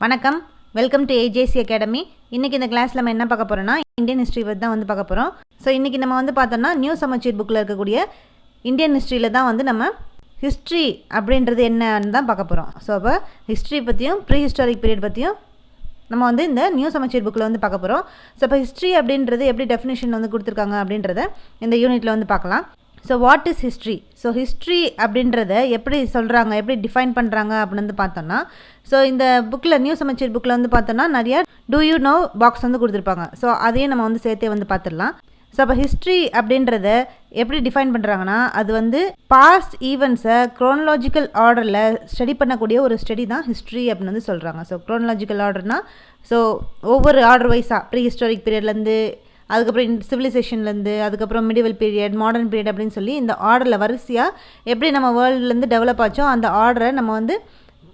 வணக்கம், welcome to AJC academy. இன்றைக்கி இந்த கிளாஸில் நம்ம என்ன பார்க்க போகிறோம்னா இந்தியன் ஹிஸ்ட்ரி பற்றி தான் வந்து பார்க்க போகிறோம். ஸோ இன்றைக்கி நம்ம வந்து பார்த்தோம்னா நியூ சமச்சீர் புக்கில் இருக்கக்கூடிய இந்தியன் ஹிஸ்ட்ரியில் தான் வந்து நம்ம ஹிஸ்ட்ரி அப்படின்றது என்னன்னு தான் பார்க்க போகிறோம். ஸோ அப்போ ஹிஸ்ட்ரி பற்றியும் ப்ரீ ஹிஸ்டாரிக் பீரியட் பற்றியும் நம்ம வந்து இந்த நியூ சமச்சீர் புக்கில் வந்து பார்க்க போகிறோம். ஸோ இப்போ ஹிஸ்ட்ரி அப்படின்றது எப்படி டெஃபினேஷன் வந்து கொடுத்துருக்காங்க அப்படின்றத இந்த யூனிட்டில் வந்து பார்க்கலாம். So what is history? So history அப்படின்றத எப்படி சொல்கிறாங்க, எப்படி டிஃபைன் பண்ணுறாங்க அப்படின்னு வந்து பார்த்தோன்னா, ஸோ இந்த புக்கில் நியூ சமச்சீர் புக்கில் வந்து பார்த்தோன்னா நிறையா டூ யூ நோ பாக்ஸ் வந்து கொடுத்துருப்பாங்க. ஸோ அதையும் நம்ம வந்து சேர்த்தே வந்து பார்த்துடலாம். ஸோ அப்போ ஹிஸ்ட்ரி அப்படின்றத எப்படி டிஃபைன் பண்ணுறாங்கன்னா, அது வந்து பாஸ்ட் ஈவெண்ட்ஸை க்ரோனலாஜிக்கல் ஆர்டரில் ஸ்டடி பண்ணக்கூடிய ஒரு ஸ்டடி தான் ஹிஸ்ட்ரி அப்படின்னு வந்து சொல்கிறாங்க. ஸோ க்ரோனலாஜிக்கல் ஆர்டர்னால் ஸோ ஒவ்வொரு ஆர்டர் வைஸாக ப்ரீ ஹிஸ்டாரிக் பீரியட்லேருந்து அதுக்கப்புறம் சிவிலைசேஷன்லேருந்து அதுக்கப்புறம் மிடிவல் பீரியட், மாடர்ன் பீரியட் அப்படின்னு சொல்லி இந்த ஆர்டரில் வரிசையாக எப்படி நம்ம வேர்ல்டுலேருந்து டெவலப் ஆச்சோ அந்த ஆர்டரை நம்ம வந்து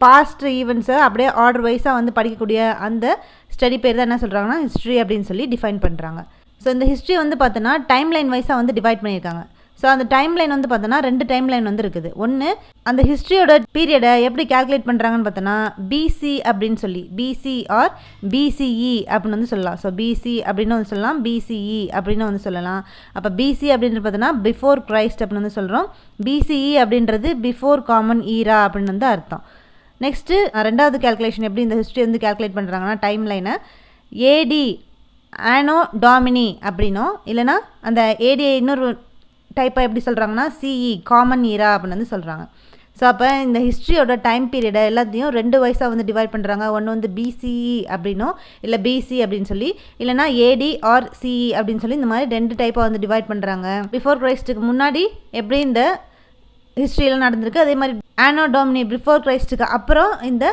பாஸ்ட் ஈவெண்ட்ஸை அப்படியே ஆர்டர் வைஸாக வந்து படிக்கக்கூடிய அந்த ஸ்டடி பேர் தான் என்ன சொல்கிறாங்கன்னா ஹிஸ்ட்ரி அப்படின்னு சொல்லி டிஃபைன் பண்ணுறாங்க. ஸோ இந்த ஹிஸ்ட்ரி வந்து பார்த்தோன்னா டைம் லைன் வைஸாக வந்து டிவைட் பண்ணியிருக்காங்க. ஸோ அந்த டைம் லைன் வந்து பார்த்தோன்னா 2 டைம் லைன் வந்து இருக்குது. ஒன்று அந்த ஹிஸ்ட்ரியோட பீரியடை எப்படி கேல்குலேட் பண்ணுறாங்கன்னு பார்த்தோன்னா பிசி அப்படின்னு சொல்லி பிசி ஆர் பிசிஇ அப்படின்னு வந்து சொல்லலாம். ஸோ பிசி அப்படின்னு வந்து சொல்லலாம், பிசிஇ அப்படின்னு வந்து சொல்லலாம். அப்போ பிசி அப்படின்றது பார்த்தோன்னா பிஃபோர் கிரைஸ்ட் அப்படின்னு வந்து சொல்கிறோம். பிசிஇ அப்படின்றது பிஃபோர் காமன் ஈரா அப்படின்னு வந்து அர்த்தம். நெக்ஸ்ட்டு 2வது கேல்குலேஷன் எப்படி இந்த ஹிஸ்ட்ரி வந்து கேல்குலேட் பண்ணுறாங்கன்னா டைம் லைனை ஏடி ஆனோ டாமினி அப்படின்னும், இல்லைனா அந்த ஏடியை இன்னொரு டைப்பாக எப்படி சொல்கிறாங்கன்னா சிஇ காமன் ஈரா அப்படின்னு வந்து சொல்கிறாங்க. ஸோ அப்போ இந்த ஹிஸ்ட்ரியோட டைம் பீரியடை எல்லாத்தையும் 2 வயசாக வந்து டிவைட் பண்ணுறாங்க. ஒன்று வந்து பிசிஇ அப்படின்னும், இல்லை பிசி அப்படின்னு சொல்லி, இல்லைனா ஏடி ஆர் சிஇ அப்படின்னு சொல்லி இந்த மாதிரி 2 டைப்பாக வந்து டிவைட் பண்ணுறாங்க. பிஃபோர் கிரைஸ்ட்டுக்கு முன்னாடி எப்படி இந்த ஹிஸ்ட்ரியெலாம் நடந்திருக்கு, அதே மாதிரி ஆனோ டாமினி பிஃபோர் கிரைஸ்ட்டுக்கு அப்புறம் இந்த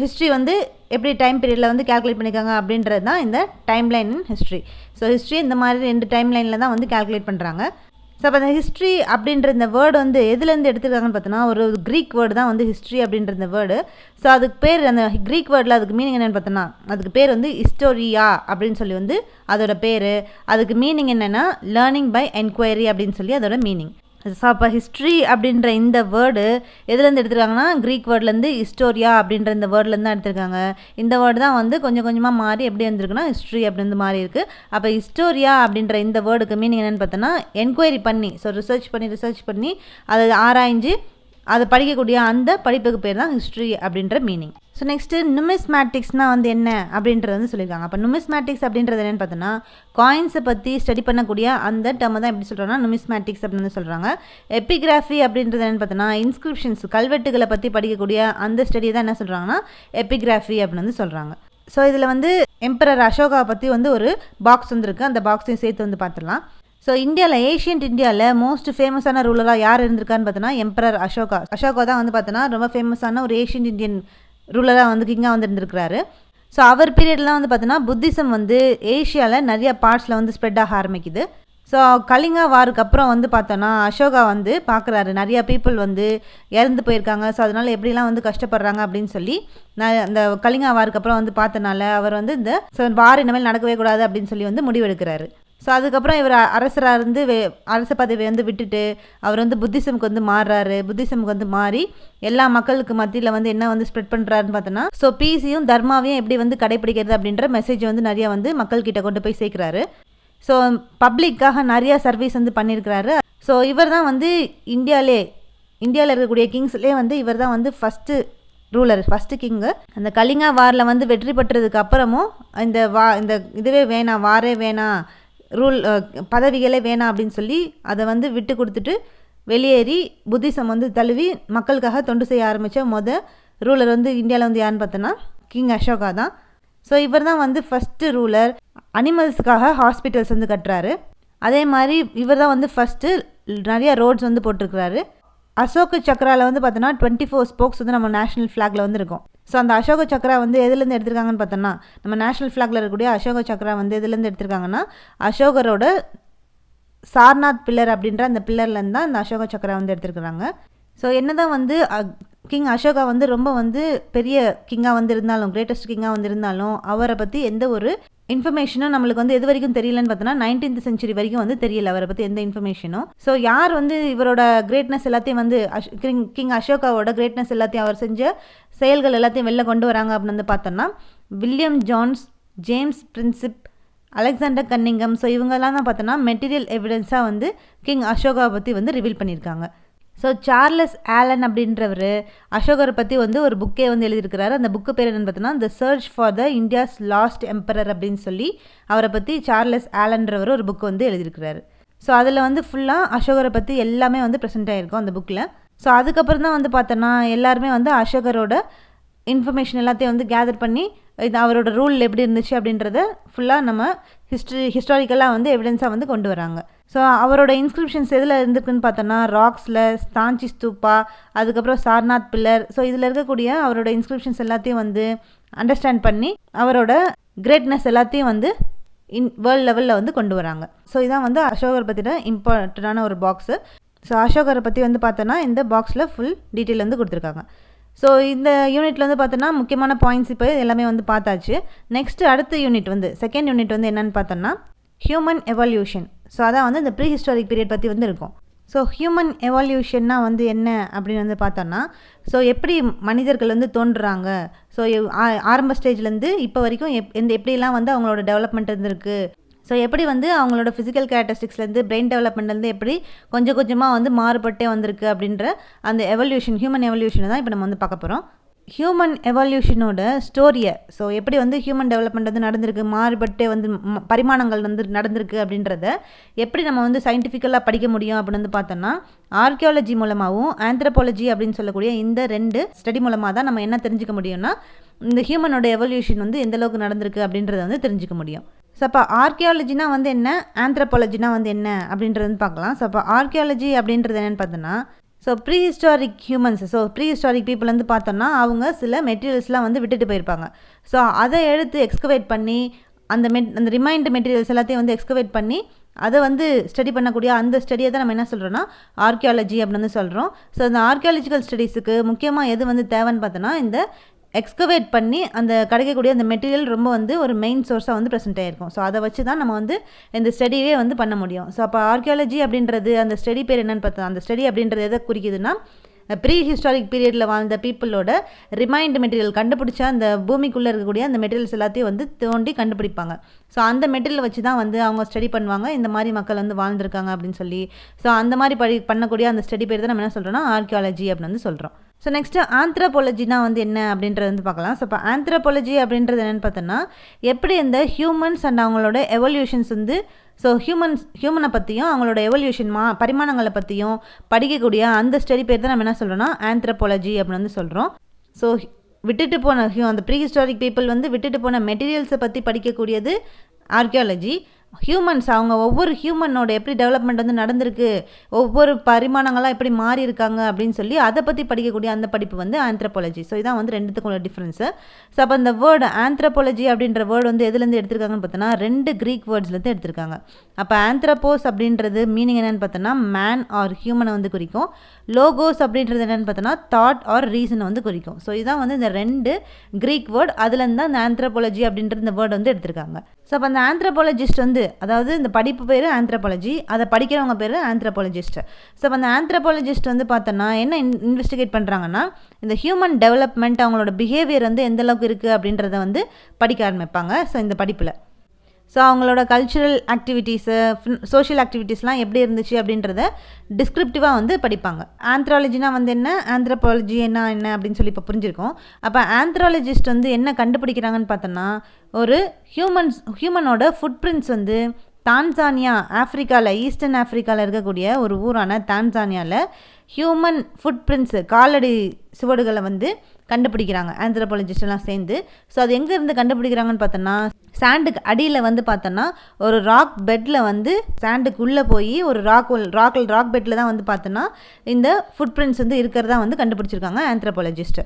ஹிஸ்ட்ரி வந்து எப்படி டைம் பீரியடில் வந்து கேல்குலேட் பண்ணியிருக்காங்க அப்படின்றது தான் இந்த டைம் லைன் இன் ஹிஸ்ட்ரி. ஸோ ஹிஸ்ட்ரி இந்த மாதிரி 2 டைம் லைனில் தான் வந்து கேல்குலேட் பண்ணுறாங்க. ஸோ அப்போ அந்த ஹிஸ்ட்ரி அப்படின்ற இந்த வேர்டு வந்து எதுலேருந்து எடுத்துருக்காங்கன்னு பார்த்தோன்னா ஒரு க்ரீக் வேர்டு தான் வந்து ஹிஸ்ட்ரி அப்படின்ற இந்த வேர்டு. ஸோ அதுக்கு பேர் அந்த க்ரீக் வேர்டில் அதுக்கு மீனிங் என்னென்னு பார்த்தோன்னா அதுக்கு பேர் வந்து ஹிஸ்டோரியா அப்படின்னு சொல்லி வந்து அதோட பேர். அதுக்கு மீனிங் என்னென்னா லேர்னிங் பை என்கொயரி அப்படின்னு சொல்லி அதோட மீனிங். ஸோ அப்போ ஹிஸ்ட்ரி அப்படின்ற இந்த வேர்டு எதுலேருந்து எடுத்துருக்காங்கன்னா க்ரீக் வேர்ட்லேருந்து ஹிஸ்டோரியா அப்படின்ற இந்த வேர்ட்லேருந்து தான் எடுத்திருக்காங்க. இந்த வேர்டு தான் வந்து கொஞ்சம் கொஞ்சமாக மாறி எப்படி வந்திருக்குன்னா ஹிஸ்ட்ரி அப்படின்னு மாறி இருக்குது. அப்போ ஹிஸ்டோரியா அப்படின்ற இந்த வேர்டுக்கு மீனிங் என்னென்னு பார்த்தோன்னா என்கொயரி பண்ணி, ஸோ ரிசர்ச் பண்ணி அதை ஆராய்ஞ்சு அதை படிக்கக்கூடிய அந்த படிப்புக்கு பேர் தான் ஹிஸ்ட்ரி அப்படின்ற மீனிங். ஸோ நெக்ஸ்ட்டு நுமிஸ்மேட்டிக்ஸ்னால் வந்து என்ன அப்படின்றது வந்து சொல்லியிருக்காங்க. அப்போ நுமிஸ்மேட்டிக்ஸ் அப்படின்றது என்னென்னு பார்த்தோன்னா காயின்ஸை பற்றி ஸ்டடி பண்ணக்கூடிய அந்த டேர்மை தான் எப்படி சொல்கிறோன்னா நுமிஸ்மேட்டிக்ஸ் அப்படின்னு வந்து சொல்கிறாங்க. எபிகிராஃபி அப்படின்றது என்னென்னு பார்த்தோன்னா இன்ஸ்கிரிப்ஷன்ஸ் கல்வெட்டுகளை பற்றி படிக்கக்கூடிய அந்த ஸ்டடியை தான் என்ன சொல்கிறாங்கன்னா எபிகிராஃபி அப்படின்னு வந்து சொல்கிறாங்க. ஸோ இதில் வந்து எம்பரர் அசோகாவை பற்றி வந்து ஒரு பாக்ஸ் வந்துருக்கு, அந்த பாக்ஸையும் சேர்த்து வந்து பார்த்துடலாம். ஸோ இந்தியாவில் ஏஷியன்ட் இந்தியாவில் மோஸ்ட் ஃபேமஸான ரூலராக யார் இருந்திருக்கான்னு பார்த்தோன்னா எம்பரர் அசோகா. அசோகா தான் வந்து பார்த்தோன்னா ரொம்ப ஃபேமஸான ஒரு ஏஷியன்ட் இந்தியன் ரூலராக வந்து கிங்காக வந்து இருந்திருக்கிறாரு. ஸோ அவர் பீரியட்லாம் வந்து பார்த்தோன்னா புத்திசம் வந்து ஏஷியாவில் நிறைய பார்ட்ஸில் வந்து ஸ்ப்ரெட் ஆக ஆரம்பிக்குது. ஸோ கலிங்கா வாருக்கு அப்புறம் வந்து பார்த்தோன்னா அசோகா வந்து பார்க்குறாரு நிறையா பீப்புள் வந்து இறந்து போயிருக்காங்க. ஸோ அதனால் எப்படிலாம் வந்து கஷ்டப்படுறாங்க அப்படின்னு சொல்லி அந்த கலிங்கா வாருக்கு அப்புறம் வந்து பார்த்தனால அவர் வந்து இந்த வார் இனிமேல் நடக்கவே கூடாது அப்படின்னு சொல்லி வந்து முடிவெடுக்கிறாரு. ஸோ அதுக்கப்புறம் இவர் அரசராக இருந்து அரச பதவியை வந்து விட்டுட்டு அவர் வந்து புத்திசமுக்கு வந்து மாறுறாரு. புத்திசமுக்கு வந்து மாறி எல்லா மக்களுக்கு மத்தியில் வந்து என்ன வந்து ஸ்ப்ரெட் பண்ணுறாருன்னு பார்த்தோன்னா ஸோ பீஸையும் தர்மாவையும் எப்படி வந்து கடைப்பிடிக்கிறது அப்படின்ற மெசேஜ் வந்து நிறையா வந்து மக்கள்கிட்ட கொண்டு போய் சேர்க்குறாரு. ஸோ பப்ளிக்காக நிறையா சர்வீஸ் வந்து பண்ணியிருக்கிறாரு. ஸோ இவர் தான் வந்து இந்தியாவில் இருக்கக்கூடிய கிங்ஸ்லேயே வந்து இவர் தான் வந்து ஃபஸ்ட்டு கிங்கு. அந்த கலிங்கா வாரில் வந்து வெற்றி பெற்றதுக்கு அப்புறமும் இந்த இதுவே வேணாம், வாரே வேணாம், பதவிகளே வேணாம் அப்படின்னு சொல்லி அதை வந்து விட்டு கொடுத்துட்டு வெளியேறி புத்திசம் வந்து தழுவி மக்களுக்காக தொண்டு செய்ய ஆரம்பித்த ரூலர் வந்து இந்தியாவில் வந்து யாருன்னு பார்த்தோன்னா கிங் அசோகா தான். ஸோ இவர் தான் வந்து ஃபஸ்ட்டு ரூலர். அனிமல்ஸுக்காக ஹாஸ்பிட்டல்ஸ் வந்து கட்டுறாரு. அதே மாதிரி இவர் தான் வந்து ஃபஸ்ட்டு நிறைய ரோட்ஸ் வந்து போட்டிருக்கிறாரு. அசோக சக்ராவில் வந்து பார்த்தோன்னா 24 ஸ்போக்ஸ் வந்து நம்ம நேஷ்னல் ஃப்ளாகில் வந்து இருக்கும். ஸோ அந்த அசோக சக்ரா வந்து எதுலேருந்து எடுத்திருக்காங்கன்னு பார்த்தோன்னா நம்ம நேஷ்னல் ஃப்ளாகில் இருக்கக்கூடிய அசோக சக்ரா வந்து எதுலேருந்து எடுத்திருக்காங்கன்னா அசோகரோட சார்நாத் பில்லர் அப்படின்ற அந்த பில்லர்லேருந்து தான் அந்த அசோக சக்ரா வந்து எடுத்திருக்கிறாங்க. ஸோ என்ன தான் வந்து கிங் அசோகா வந்து ரொம்ப வந்து பெரிய கிங்காக வந்து இருந்தாலும், கிரேட்டஸ்ட் கிங்காக வந்து இருந்தாலும் அவரை பற்றி எந்த ஒரு இன்ஃபர்மேஷனும் நம்மளுக்கு வந்து எது வரைக்கும் தெரியலன்னு பார்த்தோன்னா 19th century வரைக்கும் வந்து தெரியல அவரை பற்றி எந்த இன்ஃபர்மேஷனும். ஸோ யார் வந்து இவரோட கிரேட்னஸ் எல்லாத்தையும் வந்து கிங் அசோகாவோட கிரேட்னஸ் எல்லாத்தையும் அவர் செஞ்ச செயல்கள் எல்லாத்தையும் வெளில கொண்டு வராங்க அப்படின்னு வந்து பார்த்தோன்னா William John's, James பிரின்சிப், Alexander கன்னிங்கம். So இவங்கெல்லாம் தான் பார்த்தோன்னா மெட்டீரியல் எவிடன்ஸாக வந்து கிங் அசோகாவை பற்றி வந்து ரிவீல் பண்ணியிருக்காங்க. ஸோ சார்லஸ் ஆலன் அப்படின்றவர் அசோகரை பற்றி வந்து ஒரு புக்கே வந்து எழுதியிருக்கிறாரு. அந்த புக்கு பேர் என்னென்னு பார்த்தோன்னா the church for the India's last emperor அப்படின்னு சொல்லி அவரை பற்றி சார்லஸ் ஆலன்றவர் ஒரு புக்கு வந்து எழுதியிருக்கிறாரு. ஸோ அதில் வந்து ஃபுல்லாக அசோகரை பற்றி எல்லாமே வந்து ப்ரெசென்ட் ஆகிருக்கும் அந்த புக்கில். ஸோ அதுக்கப்புறம் தான் வந்து பார்த்தோன்னா எல்லாருமே வந்து அசோகரோட இன்ஃபர்மேஷன் எல்லாத்தையும் வந்து கேதர் பண்ணி இது அவரோட ரூல் எப்படி இருந்துச்சு அப்படின்றத ஃபுல்லாக நம்ம ஹிஸ்டாரிக்கலாக வந்து எவிடன்ஸாக வந்து கொண்டு வராங்க. ஸோ அவரோட இன்ஸ்கிரிப்ஷன்ஸ் எதில் இருந்துருக்குன்னு பார்த்தோன்னா ராக்ஸில், ஸ்தாஞ்சி ஸ்தூப்பா, அதுக்கப்புறம் சார்நாத் பில்லர். ஸோ இதில் இருக்கக்கூடிய அவரோட இன்ஸ்கிரிப்ஷன்ஸ் எல்லாத்தையும் வந்து அண்டர்ஸ்டாண்ட் பண்ணி அவரோட கிரேட்னஸ் எல்லாத்தையும் வந்து வேர்ல்டு லெவலில் வந்து கொண்டு வராங்க. ஸோ இதான் வந்து அசோகரை பற்றின இம்பார்ட்டண்டான ஒரு பாக்ஸு. ஸோ அசோகரை பற்றி வந்து பார்த்தோன்னா இந்த பாக்ஸில் ஃபுல் டீட்டெயில் வந்து கொடுத்துருக்காங்க. ஸோ இந்த யூனிட்டில் வந்து பார்த்தோன்னா முக்கியமான பாயிண்ட்ஸ் இப்போ எல்லாமே வந்து பார்த்தாச்சு. நெக்ஸ்ட்டு அடுத்த யூனிட் வந்து செகண்ட் யூனிட் வந்து என்னென்னு பார்த்தோன்னா ஹியூமன் எவல்யூஷன். ஸோ அதான் வந்து இந்த ப்ரீ ஹிஸ்டாரிக் பீரியட் பற்றி வந்து இருக்கும். ஸோ ஹியூமன் எவல்யூஷன்னா வந்து என்ன அப்படின்னு வந்து பார்த்தோன்னா ஸோ எப்படி மனிதர்கள் வந்து தோன்றுறாங்க, ஸோ ஆரம்ப ஸ்டேஜ்லேருந்து இப்போ வரைக்கும் எப்படிலாம் வந்து அவங்களோட டெவலப்மெண்ட் இருந்திருக்கு, ஸோ எப்படி வந்து அவங்களோட ஃபிசிக்கல் கேரக்டரிஸ்டிக்ஸ்லேருந்து பிரெயின் டெவலப்மெண்ட்லேருந்து எப்படி கொஞ்சம் கொஞ்சமாக வந்து மாறுபட்டே வந்திருக்கு அப்படின்ற அந்த எவல்யூஷன், ஹியூமன் எவல்யூஷனை தான் இப்போ நம்ம வந்து பார்க்க போகிறோம். ஹியூமன் எவல்யூஷனோட ஸ்டோரியை, ஸோ எப்படி வந்து ஹியூமன் டெவலப்மெண்ட் வந்து நடந்திருக்கு, மாறுபட்டே வந்து பரிமாணங்கள் வந்து நடந்திருக்கு அப்படின்றத எப்படி நம்ம வந்து சயின்டிஃபிக்கலாக படிக்க முடியும் அப்படின்னு வந்து பார்த்தோன்னா ஆர்கியாலஜி மூலமாகவும் ஆந்த்ரோபாலஜி அப்படின்னு சொல்லக்கூடிய இந்த 2 ஸ்டடி மூலமாக தான் நம்ம என்ன தெரிஞ்சுக்க முடியும்னா இந்த ஹியூமனோட எவல்யூஷன் வந்து எந்தளவுக்கு நடந்திருக்கு அப்படின்றத வந்து தெரிஞ்சுக்க முடியும். ஸோ அப்போ ஆர்கியாலஜினா வந்து என்ன, ஆந்த்ரோபாலஜினா வந்து என்ன அப்படின்றது வந்து பார்க்கலாம். ஸோ அப்போ ஆர்கியாலஜி அப்படின்றது என்னென்னு பார்த்தோன்னா so prehistoric humans, so prehistoric people வந்து பார்த்தோன்னா அவங்க சில மெட்டீரியல்ஸ்லாம் வந்து விட்டுட்டு போயிருப்பாங்க. ஸோ அதை எடுத்து எக்ஸ்கவேட் பண்ணி அந்த ரிமைண்ட் மெட்டீரியல்ஸ் எல்லாத்தையும் வந்து எக்ஸ்கவேட் பண்ணி அதை வந்து ஸ்டடி பண்ணக்கூடிய அந்த ஸ்டடியை தான் நம்ம என்ன சொல்கிறோன்னா ஆர்கியாலஜி அப்படின்னு வந்து சொல்கிறோம். ஸோ இந்த ஆர்கியாலஜிக்கல் ஸ்டடீஸுக்கு முக்கியமாக எது வந்து தேவைன்னு பார்த்தோன்னா இந்த எக்ஸ்கவேட் பண்ணி அந்த கிடைக்கக்கூடிய அந்த மெட்டீரியல் ரொம்ப வந்து ஒரு மெயின் சோர்ஸாக வந்து ப்ரெசென்ட் ஆகிருக்கும். ஸோ அதை வச்சு தான் நம்ம வந்து இந்த ஸ்டடியே வந்து பண்ண முடியும். ஸோ அப்போ ஆர்கியாலஜி அப்படின்றது அந்த ஸ்டடி பேர் என்னென்னு பார்த்தோம், அந்த ஸ்டடி அப்படின்றது எதை குறிக்குதுன்னா ப்ரீ ஹிஸ்டாரிக் பீரியடில் வாழ்ந்த பீப்புளோட ரிமைண்ட் மெட்டீரியல் கண்டுபிடிச்ச அந்த பூமிக்குள்ளே இருக்கக்கூடிய அந்த மெட்டீரியல்ஸ் எல்லாத்தையும் வந்து தோண்டி கண்டுபிடிப்பாங்க. ஸோ அந்த மெட்டீரியல் வச்சு தான் வந்து அவங்க ஸ்டடி பண்ணுவாங்க, இந்த மாதிரி மக்கள் வந்து வாழ்ந்துருக்காங்க அப்படின்னு சொல்லி. ஸோ அந்த மாதிரி பண்ணக்கூடிய அந்த ஸ்டடி பேர் தான் நம்ம என்ன சொல்கிறோன்னா ஆர்கியாலஜி அப்படின்னு வந்து சொல்கிறோம். ஸோ நெக்ஸ்ட்டு ஆந்த்ரோபாலஜினா வந்து என்ன அப்படின்றது வந்து பார்க்கலாம். ஸோ இப்போ ஆந்த்ரோபாலஜி அப்படின்றது என்னென்னு பார்த்தோன்னா எப்படி இந்த ஹியூமன்ஸ் அண்ட் அவங்களோட எவல்யூஷன்ஸ் வந்து ஸோ ஹியூமனை பற்றியும் அவங்களோட எவல்யூஷன் பரிமாணங்களை பற்றியும் படிக்கக்கூடிய அந்த ஸ்டடி பேர் தான் நம்ம என்ன சொல்கிறோன்னா ஆந்த்ரோபாலஜி அப்படின்னு வந்து சொல்கிறோம். ஸோ விட்டுட்டு போன அந்த ப்ரீ ஹிஸ்டாரிக் பீப்புள் வந்து விட்டுட்டு போன மெட்டீரியல்ஸை பற்றி படிக்கக்கூடியது ஆர்கியாலஜி. ஹியூமன்ஸ் அவங்க ஒவ்வொரு ஹியூமனோட எப்படி டெவலப்மெண்ட் வந்து நடந்திருக்கு, ஒவ்வொரு பரிமாணங்களாக எப்படி மாறி இருக்காங்க அப்படின்னு சொல்லி அதை பற்றி படிக்கக்கூடிய அந்த படிப்பு வந்து ஆந்த்ரோபாலஜி. ஸோ இதான் வந்து ரெண்டுத்துக்கும் உள்ள டிஃப்ரென்ஸு. ஸோ அப்போ இந்த வேர்டு ஆந்த்ரோபாலஜி அப்படின்ற வேர்டு வந்து எதுலேருந்து எடுத்திருக்காங்கன்னு பார்த்தோன்னா 2 கிரீக் வேர்ட்ஸ்லேருந்து எடுத்திருக்காங்க. அப்போ ஆந்த்ரோபோஸ் அப்படின்றது மீனிங் என்னென்னு பார்த்தோன்னா மேன் ஆர் ஹியூமனை வந்து குறிக்கும். லோகோஸ் அப்படின்றது என்னென்னு பார்த்தோன்னா தாட் ஆர் ரீசனை வந்து குறிக்கும். ஸோ இதான் வந்து இந்த 2 கிரீக் வேர்டு, அதுலேருந்து தான் இந்த ஆந்த்ரோபாலஜி அப்படின்ற இந்த வேர்டு வந்து எடுத்திருக்காங்க. ஸோ அப்போ அந்த ஆந்த்ரோபாலஜிஸ்ட் வந்து அதாவது இந்த படிப்பு பேர் ஆந்த்ரோபாலஜி, அதை படிக்கிறவங்க பேர் ஆந்த்ரோபாலஜிஸ்ட். ஸோ அந்த ஆந்த்ரோபாலஜிஸ்ட் வந்து பார்த்தோன்னா என்ன இன்வெஸ்டிகேட் பண்ணுறாங்கன்னா இந்த ஹியூமன் டெவலப்மெண்ட் அவங்களோட பிஹேவியர் வந்து எந்த அளவுக்கு இருக்குது அப்படின்றத வந்து படிக்க ஆரம்பிப்பாங்க. ஸோ இந்த படிப்பில் ஸோ அவங்களோட கல்ச்சுரல் ஆக்டிவிட்டீஸு, சோஷியல் ஆக்டிவிட்டீஸ்லாம் எப்படி இருந்துச்சு அப்படின்றத டிஸ்கிரிப்டிவாக வந்து படிப்பாங்க. ஆந்த்ராலஜினா வந்து என்ன, ஆந்த்ரோபாலஜி என்ன அப்படின்னு சொல்லி இப்போ புரிஞ்சிருக்கோம். அப்போ ஆந்த்ராலஜிஸ்ட் வந்து என்ன கண்டுபிடிக்கிறாங்கன்னு பார்த்தோன்னா ஒரு ஹியூமனோட ஃபுட் பிரிண்ட்ஸ் வந்து தான்சானியா, ஆஃப்ரிக்காவில், ஈஸ்டர்ன் ஆஃப்ரிக்காவில் இருக்கக்கூடிய ஒரு ஊரான தான்சானியாவில் ஹியூமன் ஃபுட் பிரிண்ட்ஸு, காலடி சுவடுகளை வந்து கண்டுபிடிக்கிறாங்க ஆந்த்ரோபாலஜிஸ்டெல்லாம் சேர்ந்து. ஸோ அது எங்கேருந்து கண்டுபிடிக்கிறாங்கன்னு பார்த்தோன்னா சாண்டுக்கு அடியில் வந்து பார்த்தோன்னா ஒரு ராக் பெட்டில் வந்து சாண்டுக்குள்ளே போய் ஒரு ராக் பெட்டில் தான் வந்து பார்த்தோன்னா இந்த ஃபுட் பிரிண்ட்ஸ் வந்து இருக்கிறதா வந்து கண்டுபிடிச்சிருக்காங்க ஆந்த்ரோபாலஜிஸ்ட்டு.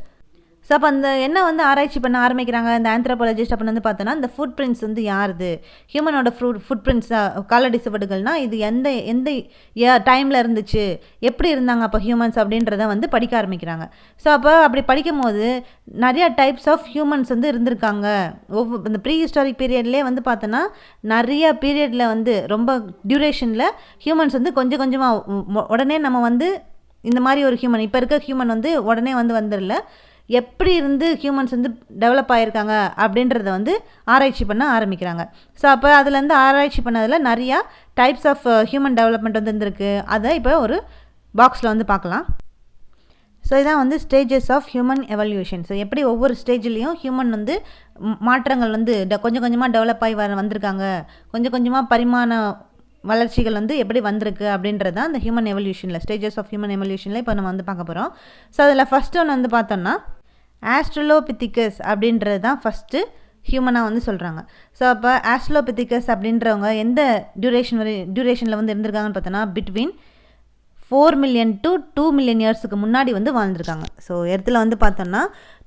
ஸோ அப்போ அந்த என்ன வந்து ஆராய்ச்சி பண்ண ஆரம்பிக்கிறாங்க இந்த ஆந்த்ரோபாலஜிஸ்ட் அப்படின்னு வந்து பார்த்தோன்னா இந்த ஃபுட் பிரிண்ட்ஸ் வந்து யாருது ஹியூமனோட ஃபுட் பிரிண்ட்ஸ் காலடி சுவடுகள்னால் இது எந்த எந்த டைமில் இருந்துச்சு எப்படி இருந்தாங்க அப்போ ஹியூமன்ஸ் அப்படின்றத வந்து படிக்க ஆரம்பிக்கிறாங்க. ஸோ அப்போ அப்படி படிக்கும் போது நிறையா டைப்ஸ் ஆஃப் ஹியூமன்ஸ் வந்து இருந்திருக்காங்க. இந்த ப்ரீ ஹிஸ்டாரிக் பீரியட்லேயே வந்து பார்த்தோன்னா நிறைய பீரியடில் வந்து ரொம்ப டியூரேஷனில் ஹியூமன்ஸ் வந்து கொஞ்சம் கொஞ்சமாக உடனே நம்ம வந்து இந்த மாதிரி ஒரு ஹியூமன் இப்போ இருக்க ஹியூமன் வந்து உடனே வந்து வந்துடல, எப்படி இருந்து ஹியூமன்ஸ் வந்து டெவலப் ஆகியிருக்காங்க அப்படின்றத வந்து ஆராய்ச்சி பண்ண ஆரம்பிக்கிறாங்க. ஸோ அப்போ அதுலேருந்து ஆராய்ச்சி பண்ணதில் நிறையா டைப்ஸ் ஆஃப் ஹியூமன் டெவலப்மெண்ட் வந்து இருந்திருக்கு. அதை இப்போ ஒரு பாக்ஸில் வந்து பார்க்கலாம். ஸோ இதான் வந்து stages of human evolution. So எப்படி ஒவ்வொரு ஸ்டேஜ்லேயும் ஹியூமன் வந்து மாற்றங்கள் வந்து கொஞ்சம் கொஞ்சமாக டெவலப் ஆகி வந்திருக்காங்க, கொஞ்சம் கொஞ்சமாக பரிமாண வளர்ச்சிகள் வந்து எப்படி வந்திருக்கு அப்படின்றது தான் இந்த ஹியூமன் எவல்யூஷனில் ஸ்டேஜஸ் ஆஃப் ஹியூமன் எவல்யூஷனில் இப்போ நம்ம வந்து பார்க்க போகிறோம். ஸோ அதில் ஃபஸ்ட்டு ஒன்று வந்து பார்த்தோம்னா ஆஸ்ட்ரலோபித்திகஸ் அப்படின்றது தான் ஃபஸ்ட்டு ஹியூமனாக வந்து சொல்கிறாங்க. ஸோ அப்போ ஆஸ்ட்ரலோபித்திகஸ் அப்படின்றவங்க எந்த டியூரேஷனில் வந்து இருந்திருக்காங்கன்னு பார்த்தோன்னா பிட்வீன் 4 million to 2 million இயர்ஸுக்கு முன்னாடி வந்து வாழ்ந்துருக்காங்க. ஸோ இடத்துல வந்து பார்த்தோம்னா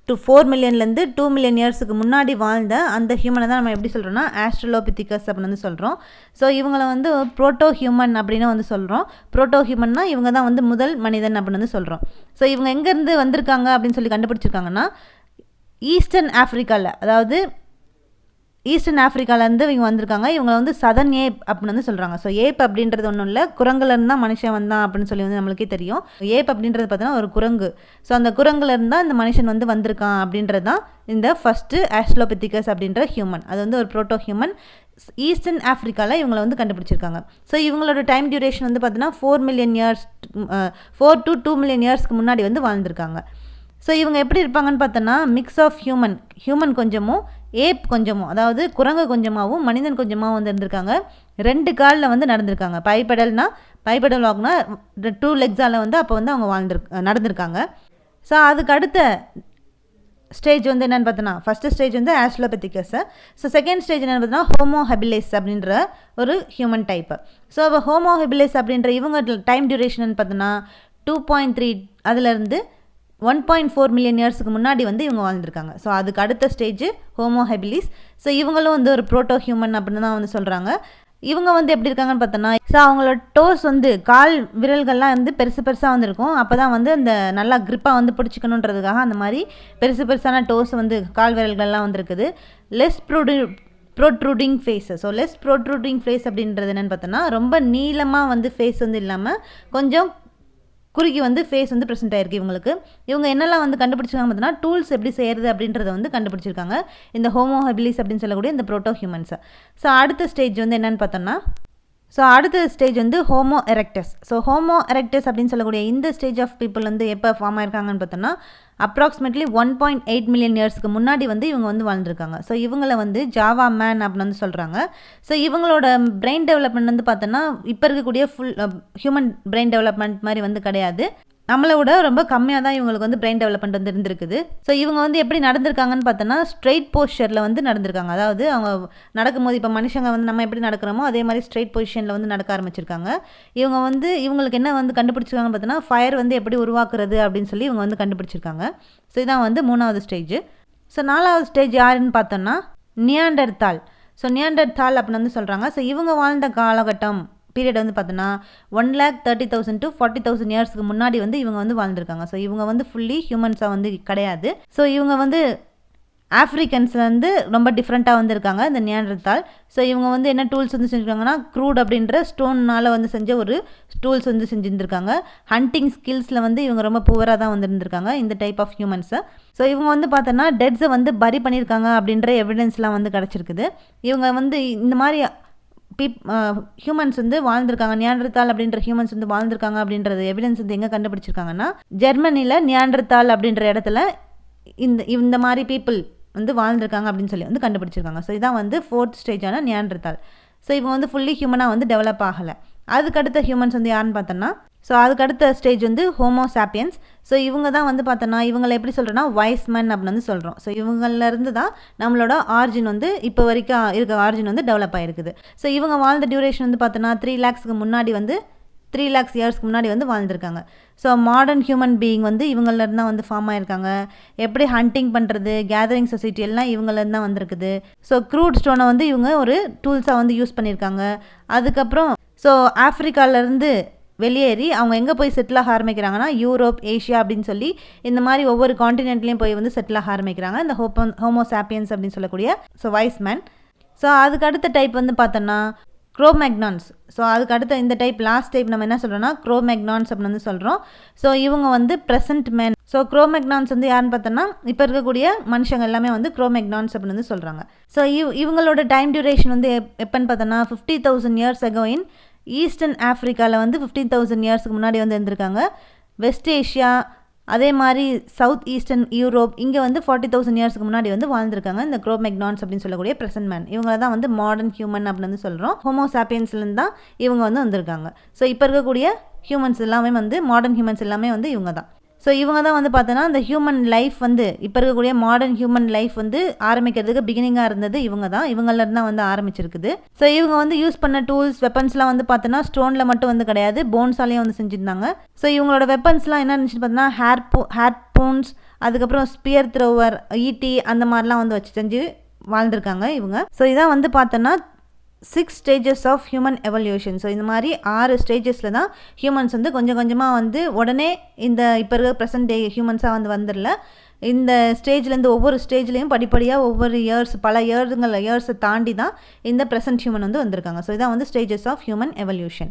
4 millionலேருந்து 2 million இயர்ஸுக்கு முன்னாடி வாழ்ந்த அந்த ஹியூமனை தான் நம்ம எப்படி சொல்கிறோம்னா ஆஸ்ட்ரலோபித்திகஸ் அப்படின்னு வந்து சொல்கிறோம். ஸோ இவங்களை வந்து புரோட்டோ ஹியூமன் அப்படின்னு வந்து சொல்கிறோம். புரோட்டோ ஹியூமன்னா இவங்க தான் வந்து முதல் மனிதன் அப்படின்னு வந்து சொல்கிறோம். ஸோ இவங்க எங்கேருந்து வந்திருக்காங்க அப்படின்னு சொல்லி கண்டுபிடிச்சிருக்காங்கன்னா ஈஸ்டர்ன் ஆஃப்ரிக்காவில், அதாவது ஈஸ்டர்ன் ஆஃப்ரிக்காவிலேருந்து இவங்க வந்திருக்காங்க. இவங்க வந்து சதன் ஏப் அப்படின்னு வந்து சொல்கிறாங்க. ஸோ ஏப் அப்படின்றது ஒன்றும் இல்லை, குரங்குலேருந்து தான் மனுஷன் வந்தான் அப்படின்னு சொல்லி வந்து நம்மளுக்கே தெரியும். ஏப் அப்படின்றது பார்த்தோன்னா ஒரு குரங்கு. ஸோ அந்த குரங்குலேருந்து தான் இந்த மனுஷன் வந்து வந்திருக்கான் அப்படின்றது தான் இந்த ஃபஸ்ட்டு ஆஸ்ட்ரலோபித்திகஸ் அப்படின்ற ஹியூமன். அது வந்து ஒரு புரோட்டோ ஹியூமன் ஈஸ்டர்ன் ஆஃப்ரிக்காவில் இவங்களை வந்து கண்டுபிடிச்சிருக்காங்க. ஸோ இவங்களோட டைம் டியூரேஷன் வந்து பார்த்தோன்னா 4 million இயர்ஸ் 4 to 2 million இயர்ஸ்க்கு முன்னாடி வந்து வாழ்ந்திருக்காங்க. ஸோ இவங்க எப்படி இருப்பாங்கன்னு பார்த்தோன்னா மிக்ஸ் ஆஃப் ஹியூமன் கொஞ்சமும் ஏப் கொஞ்சமும், அதாவது குரங்கு கொஞ்சமாகவும் மனிதன் கொஞ்சமாகவும் வந்து இருந்திருக்காங்க. 2 காலில் வந்து நடந்திருக்காங்க. பைபெடல் வாக்னா 2 லெக்ஸால் வந்து அப்போ வந்து அவங்க நடந்திருக்காங்க. ஸோ அதுக்கு அடுத்த ஸ்டேஜ் வந்து என்னென்னு பார்த்தோன்னா ஃபஸ்ட்டு ஸ்டேஜ் வந்து ஆஸ்ட்ரலோபித்திகஸ். ஸோ செகண்ட் ஸ்டேஜ் என்னென்னு பார்த்தோன்னா ஹோமோ ஹெபிலிஸ் அப்படின்ற ஒரு ஹியூமன் டைப்பு. ஸோ அப்போ ஹோமோ ஹெபிலிஸ் அப்படின்ற இவங்க டைம் டியூரேஷன் பார்த்தோன்னா 2.3 அதிலேருந்து 1.4 million இயர்ஸுக்கு முன்னாடி வந்து இவங்க வாழ்ந்துருக்காங்க. ஸோ அதுக்கு அடுத்த ஸ்டேஜ் ஹோமோ ஹெபிலிஸ். ஸோ இவங்களும் வந்து ஒரு புரோட்டோ ஹியூமன் அப்படின்னு தான் வந்து சொல்கிறாங்க. இவங்க வந்து எப்படி இருக்காங்கன்னு பார்த்தோன்னா ஸோ அவங்களோட டோஸ் வந்து கால் விரல்கள்லாம் வந்து பெருசாக வந்துருக்கும். அப்போ தான் வந்து அந்த நல்லா க்ரிப்பாக வந்து பிடிச்சிக்கணுன்றதுக்காக அந்த மாதிரி பெருசான டோஸ் வந்து கால் விரல்கள்லாம் வந்துருக்குது. Less protruding face. So less protruding face அப்படின்றது என்னென்னு பார்த்தோன்னா ரொம்ப நீளமாக வந்து ஃபேஸ் வந்து இல்லாமல் கொஞ்சம் குறுகி வந்து ஃபேஸ் வந்து ப்ரெசென்ட் ஆகிருக்கு இவங்களுக்கு. இவங்க என்னெல்லாம் வந்து கண்டுபிடிச்சிருக்காங்க பார்த்தோன்னா டூல்ஸ் எப்படி செய்கிறது அப்படின்றத வந்து கண்டுபிடிச்சிருக்காங்க இந்த ஹோமோ ஹெபிலிஸ் அப்படின்னு சொல்லக்கூடிய இந்த புரோட்டோ ஹியூமன்ஸை. ஸோ அடுத்த ஸ்டேஜ் வந்து என்னென்னு பார்த்தோன்னா அடுத்த ஸ்டேஜ் வந்து homo erectus. So homo erectus அப்படின்னு சொல்லக்கூடிய இந்த ஸ்டேஜ் ஆஃப் பீப்புள் வந்து எப்போ ஃபார்ம் ஆயிருக்காங்கன்னு பார்த்தோன்னா அப்ராக்சிமேட்லி 1.8 million இயர்ஸ்க்கு முன்னாடி வந்து இவங்க வந்து வாழ்ந்துருக்காங்க. ஸோ இவங்களை வந்து ஜாவா மேன் அப்படின்னு வந்து சொல்கிறாங்க. ஸோ இவங்களோட பிரெயின் டெவலப்மெண்ட் வந்து பார்த்தோன்னா இப்போ இருக்கக்கூடிய ஃபுல் ஹியூமன் பிரெயின் டெவலப்மெண்ட் மாதிரி வந்து கிடையாது. நம்மளை விட ரொம்ப கம்மியாக தான் இவங்களுக்கு வந்து பிரெயின் டெவலப்மெண்ட் வந்து இருந்திருக்குது. ஸோ இவங்க வந்து எப்படி நடந்திருக்காங்கன்னு பார்த்தோன்னா ஸ்ட்ரெயிட் போஸ்டரில் வந்து நடந்திருக்காங்க. அதாவது அவங்க நடக்கும்போது இப்போ மனுஷங்க வந்து நம்ம எப்படி நடக்கிறோமோ அதே மாதிரி ஸ்ட்ரெயிட் பொசிஷனில் வந்து நடக்க ஆரம்பிச்சிருக்காங்க. இவங்க வந்து இவங்களுக்கு என்ன வந்து கண்டுபிடிச்சிருக்காங்கன்னு பார்த்தோன்னா ஃபயர் வந்து எப்படி உருவாக்குறது அப்படின்னு சொல்லி இவங்க வந்து கண்டுபிடிச்சிருக்காங்க. ஸோ இதான் வந்து 3வது ஸ்டேஜ். ஸோ 4வது ஸ்டேஜ் யாருன்னு பார்த்தோன்னா நியாண்டர்தால். ஸோ நியாண்டர்தால் அப்படின்னு வந்து சொல்கிறாங்க. ஸோ இவங்க வாழ்ந்த காலகட்டம் பீரியட் வந்து பார்த்தோன்னா 1,30,000 to 40,000 இயர்ஸ்க்கு முன்னாடி வந்து இவங்க வந்து வாழ்ந்துருக்காங்க. ஸோ இவங்க வந்து ஃபுல்லி ஹியூமன்ஸாக வந்து கிடையாது. ஸோ இவங்க வந்து ஆஃப்ரிக்கன்ஸ் வந்து ரொம்ப டிஃப்ரெண்ட்டாக வந்திருக்காங்க இந்த நியாண்டர்தால். ஸோ இவங்க வந்து என்ன டூல்ஸ் வந்து செஞ்சுருக்காங்கன்னா க்ரூட் அப்படின்ற ஸ்டோன்னால் வந்து செஞ்ச ஒரு டூல்ஸ் வந்து செஞ்சுருந்துருக்காங்க. ஹண்டிங் ஸ்கில்ஸில் வந்து இவங்க ரொம்ப புவராக தான் வந்துருந்துருக்காங்க இந்த டைப் ஆஃப் ஹியூமன்ஸை. ஸோ இவங்க வந்து பார்த்தோன்னா டெட்ஸை வந்து பரி பண்ணியிருக்காங்க அப்படின்ற எவிடன்ஸ்லாம் வந்து கிடச்சிருக்குது. இவங்க வந்து இந்த மாதிரி ஹியூமன்ஸ் வந்து வாழ்ந்திருக்காங்க, நியாண்டர்தால் அப்படின்ற ஹியூமன்ஸ் வந்து வாழ்ந்திருக்காங்க அப்படின்றது எவிடன்ஸ் வந்து எங்கே கண்டுபிடிச்சிருக்காங்கன்னா ஜெர்மனியில் நியாண்டர்தால் அப்படின்ற இடத்துல இந்த மாதிரி பீப்புள் வந்து வாழ்ந்திருக்காங்க அப்படின்னு சொல்லி வந்து கண்டுபிடிச்சிருக்காங்க. ஸோ இதான் வந்து 4th ஸ்டேஜான நியாண்டர்தால். ஸோ இவங்க வந்து ஃபுல்லி ஹியூமனாக வந்து டெவலப் ஆகலை. அதுக்கடுத்த ஹியூமன்ஸ் வந்து யாருன்னு பார்த்தோன்னா அதுக்கடுத்த ஸ்டேஜ் வந்து ஹோமோ சாப்பியன்ஸ். ஸோ இவங்க தான் வந்து பார்த்தோன்னா இவங்களை எப்படி சொல்கிறோன்னா வைஸ்மேன் அப்படின்னு வந்து சொல்கிறோம். ஸோ இவங்களிருந்து தான் நம்மளோட ஆரிஜின் வந்து இப்போ வரைக்கும் இருக்க ஆரிஜின் வந்து டெவலப் ஆகிருக்குது. ஸோ இவங்க வாழ்ந்த டியூரேஷன் வந்து பார்த்தோன்னா 3 lakhsக்கு முன்னாடி வந்து 3 lakhs இயர்ஸ்க்கு முன்னாடி வந்து வாழ்ந்துருக்காங்க. ஸோ மாடர்ன் ஹியூமன் பீயிங் வந்து இவங்கள்தான் வந்து ஃபார்ம் ஆயிருக்காங்க. எப்படி ஹண்டிங் பண்ணுறது, கேதரிங் சொசைட்டி எல்லாம் இவங்கள்தான் தான் வந்திருக்குது. ஸோ க்ரூட் ஸ்டோனை வந்து இவங்க ஒரு டூல்ஸாக வந்து யூஸ் பண்ணியிருக்காங்க. அதுக்கப்புறம் ஸோ ஆஃப்ரிக்காவிலேருந்து வெளியேறி அவங்க எங்கே போய் செட்டில் ஆக ஆரம்பிக்கிறாங்கன்னா யூரோப், ஏஷியா அப்படின்னு சொல்லி இந்த மாதிரி ஒவ்வொரு காண்டினென்ட்லேயும் போய் வந்து செட்டில் ஆக ஆரம்பிக்கிறாங்க இந்த ஹோமோசாப்பியன்ஸ் அப்படின்னு சொல்லக்கூடிய வைஸ் மேன். ஸோ அதுக்கு அடுத்த டைப் வந்து பார்த்தோன்னா குரோமேக்னான்ஸ். ஸோ அதுக்கு அடுத்த இந்த டைப் லாஸ்ட் டைப் நம்ம என்ன சொல்கிறோன்னா குரோமேக்னான்ஸ் அப்படின்னு வந்து சொல்கிறோம். ஸோ இவங்க வந்து ப்ரெசன்ட் மேன். ஸோ குரோமேக்னான்ஸ் வந்து யாருன்னு பார்த்தோன்னா இப்போ இருக்கக்கூடிய மனுஷங்க எல்லாமே வந்து குரோமேக்னான்ஸ் அப்படின்னு வந்து சொல்கிறாங்க. ஸோ இவங்களோட டைம் டியூரேஷன் வந்து எப்போன்னு பார்த்தோன்னா 50,000 years ago இன் ஈஸ்டர்ன் ஆஃப்ரிக்காவில் வந்து 15,000 yearsக்கு முன்னாடி வந்து இருந்திருக்காங்க. வெஸ்ட் ஏஷியா, அதே மாதிரி சவுத் ஈஸ்டர்ன் யூரோப் இங்கே வந்து 40,000 yearsக்கு முன்னாடி வந்து வாழ்ந்துருக்காங்க இந்த குரோமேக்னான்ஸ் அப்படின்னு சொல்லக்கூடிய ப்ரெசன்ட் மேன். இவங்க தான் வந்து மாடர்ன் ஹியூமன் அப்படின்னு வந்து சொல்கிறோம். ஹோமோசாப்பியன்ஸ்லேருந்து தான் இவங்க வந்து வந்திருக்காங்க. ஸோ இப்போ இருக்கக்கூடிய ஹியூமன்ஸ் எல்லாமே வந்து மாடர்ன் ஹியூமன்ஸ் எல்லாமே வந்து இவங்க தான். ஸோ இவங்க தான் வந்து பார்த்தோன்னா இந்த ஹியூமன் லைஃப் வந்து இப்போ இருக்கக்கூடிய மாடர்ன் ஹியூமன் லைஃப் வந்து ஆரம்பிக்கிறதுக்கு பிகினிங்காக இருந்தது இவங்க தான். இவங்களிருந்து தான் வந்து ஆரம்பிச்சிருக்குது. ஸோ இவங்க வந்து யூஸ் பண்ண டூல்ஸ், வெப்பன்ஸ்லாம் வந்து பார்த்தோன்னா ஸ்டோனில் மட்டும் வந்து கிடையாது, போன்ஸாலேயும் வந்து செஞ்சுருந்தாங்க. ஸோ இவங்களோட வெப்பன்ஸ்லாம் என்ன இருந்துச்சுன்னு பார்த்தோன்னா ஹேர்பூன்ஸ், அதுக்கப்புறம் ஸ்பியர் த்ரோவர், ஈட்டி அந்த மாதிரிலாம் வந்து வச்சு செஞ்சு வாழ்ந்துருக்காங்க இவங்க. ஸோ இதான் வந்து பார்த்தோன்னா 6 stages of human evolution. So இந்த மாதிரி 6 ஸ்டேஜஸில் தான் ஹியூமன்ஸ் வந்து கொஞ்சம் கொஞ்சமாக வந்து உடனே இந்த இப்போ இருக்க ப்ரெசன்ட் டே ஹியூமன்ஸாக வந்து வந்துடல. இந்த ஸ்டேஜ்லேருந்து ஒவ்வொரு ஸ்டேஜ்லேயும் படிப்படியாக ஒவ்வொரு பல இயர்ஸை தாண்டி தான் இந்த ப்ரெசன்ட் ஹியூமன் வந்து வந்திருக்காங்க. ஸோ இதான் வந்து stages of human evolution.